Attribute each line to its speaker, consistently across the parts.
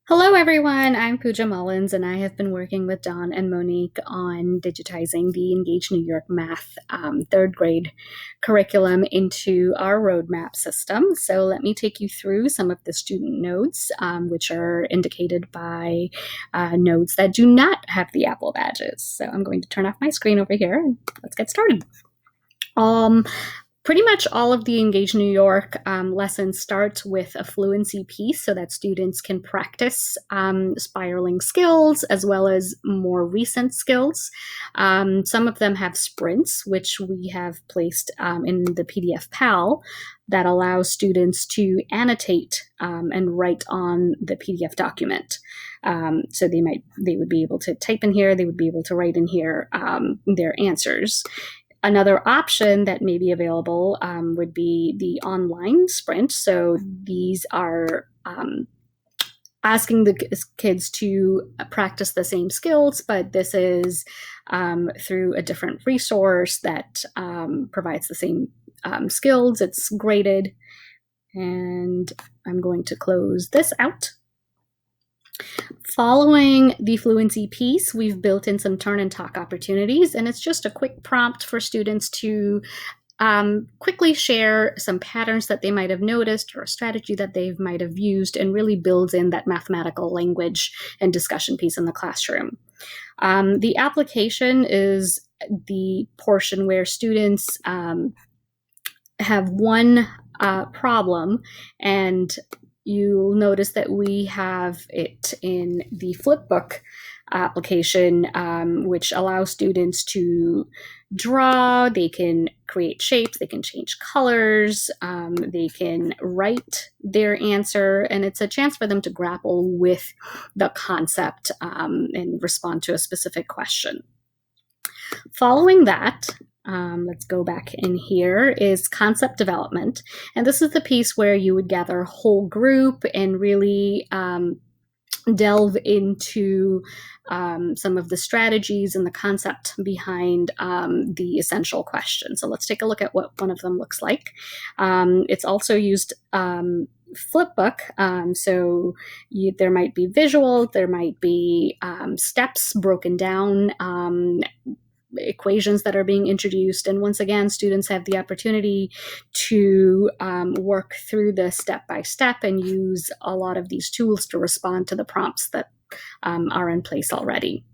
Speaker 1: Hello, everyone. I'm Puja Mullins, and I have been working with Don and Monique on digitizing the EngageNY Math third grade curriculum into our roadmap system. So let me take you through some of the student nodes, which are indicated by nodes that do not have the Apple badges. So I'm going to turn off my screen over here, and let's get started. Pretty much all of the EngageNY lessons start with a fluency piece so that students can practice spiraling skills as well as more recent skills. Some of them have sprints, which we have placed in the PDF PAL that allows students to annotate and write on the PDF document. So they would be able to type in here, they would be able to write in here their answers. Another option that may be available would be the online sprint. So these are asking the kids to practice the same skills, but this is through a different resource that provides the same skills. It's graded, and I'm going to close this out. Following the fluency piece, we've built in some turn and talk opportunities, and it's just a quick prompt for students to quickly share some patterns that they might have noticed or a strategy that they might have used, and really builds in that mathematical language and discussion piece in the classroom. The application is the portion where students have one problem, and you'll notice that we have it in the flipbook application, which allows students to draw, they can create shapes, they can change colors, they can write their answer, and it's a chance for them to grapple with the concept and respond to a specific question. Following that, let's go back in here, is concept development. And this is the piece where you would gather a whole group and really delve into some of the strategies and the concept behind the essential question. So let's take a look at what one of them looks like. It's also used flipbook, so there might be visual, there might be steps broken down, equations that are being introduced. And once again, students have the opportunity to work through the step by step and use a lot of these tools to respond to the prompts that are in place already.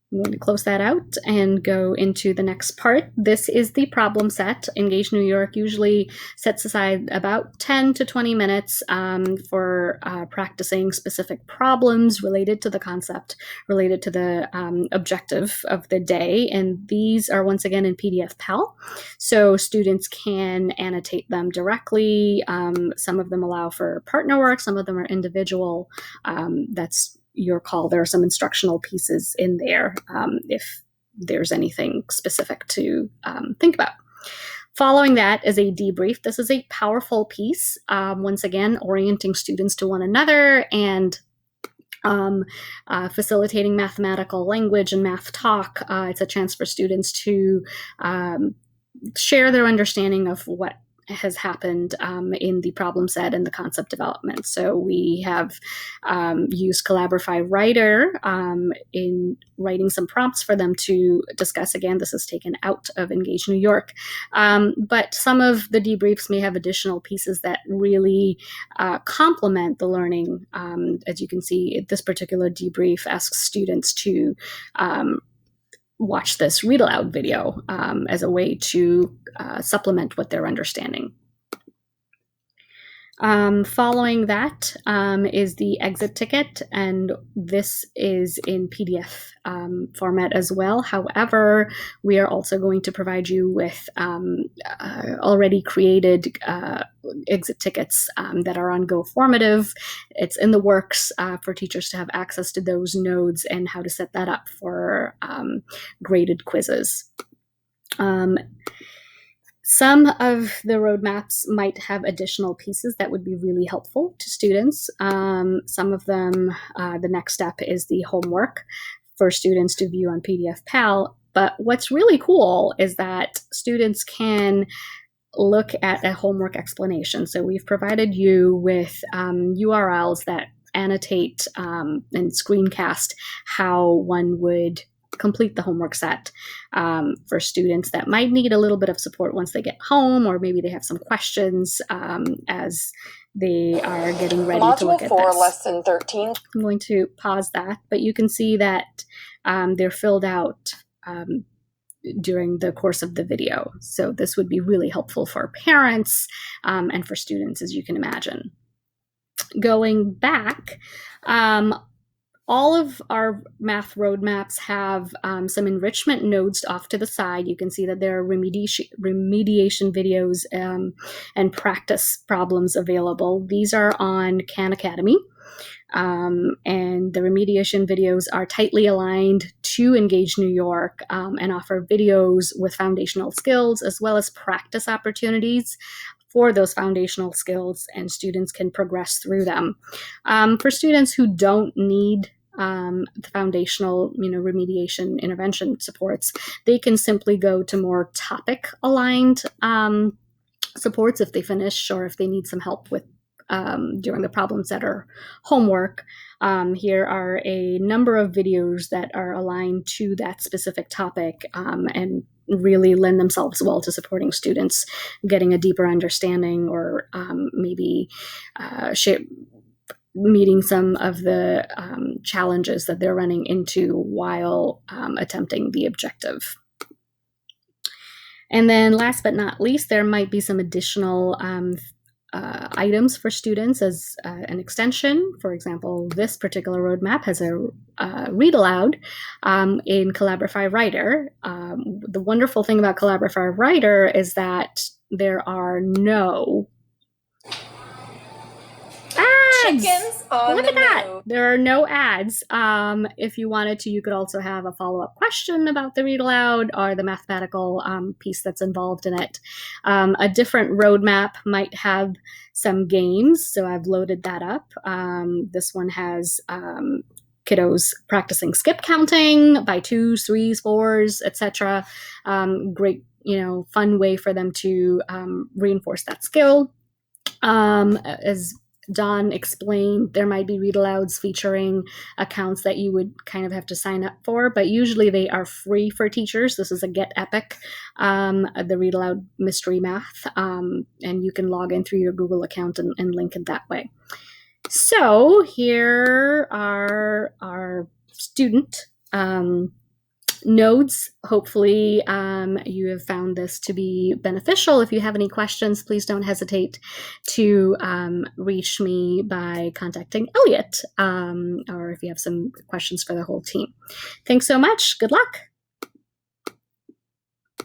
Speaker 1: I'm going to close that out and go into the next part. This is the problem set. EngageNY usually sets aside about 10 to 20 minutes for practicing specific problems related to the concept, related to the objective of the day. And these are once again in PDF PAL, so students can annotate them directly. Some of them allow for partner work, some of them are individual. That's your call. There are some instructional pieces in there if there's anything specific to think about. Following that is a debrief. This is a powerful piece, once again, orienting students to one another and facilitating mathematical language and math talk. It's a chance for students to share their understanding of what has happened in the problem set and the concept development. So we have used Collaborify Writer in writing some prompts for them to discuss. Again, this is taken out of EngageNY, but some of the debriefs may have additional pieces that really complement the learning. As you can see, this particular debrief asks students to watch this read aloud video as a way to supplement what they're understanding. Following that is the exit ticket, and this is in PDF format as well. However, we are also going to provide you with already created exit tickets that are on Go Formative. It's in the works for teachers to have access to those nodes and how to set that up for graded quizzes. Some of the roadmaps might have additional pieces that would be really helpful to students. Some of them, the next step is the homework for students to view on PDF PAL. But what's really cool is that students can look at a homework explanation. So we've provided you with URLs that annotate and screencast how one would complete the homework set for students that might need a little bit of support once they get home, or maybe they have some questions as they are getting ready to look at this.
Speaker 2: Module 4, Lesson 13.
Speaker 1: I'm going to pause that, but you can see that they're filled out during the course of the video. So this would be really helpful for parents and for students, as you can imagine. Going back, all of our math roadmaps have some enrichment nodes off to the side. You can see that there are remediation videos and practice problems available. These are on Khan Academy. And the remediation videos are tightly aligned to EngageNY York and offer videos with foundational skills as well as practice opportunities for those foundational skills, and students can progress through them. For students who don't need the foundational, remediation intervention supports, they can simply go to more topic aligned supports if they finish, or if they need some help with during the problem set or homework. Here are a number of videos that are aligned to that specific topic and really lend themselves well to supporting students getting a deeper understanding, or maybe meeting some of the challenges that they're running into while attempting the objective. And then last but not least, there might be some additional items for students as an extension. For example, this particular roadmap has a read aloud in Collaborify Writer. The wonderful thing about Collaborify Writer is that there are no ads.
Speaker 2: Chickens on
Speaker 1: Look
Speaker 2: the
Speaker 1: at that.
Speaker 2: move.
Speaker 1: There are no ads. If you wanted to, you could also have a follow-up question about the read aloud or the mathematical piece that's involved in it. A different roadmap might have some games, so I've loaded that up. This one has kiddos practicing skip counting by 2s, 3s, 4s, etc. Great, fun way for them to reinforce that skill. As Don explained, there might be read alouds featuring accounts that you would kind of have to sign up for, but usually they are free for teachers. This is a Get Epic, the read aloud mystery math, and you can log in through your Google account and link it that way. So here are our student nodes. Hopefully you have found this to be beneficial. If you have any questions, please don't hesitate to reach me by contacting Elliot, or if you have some questions for the whole team. Thanks so much. Good luck.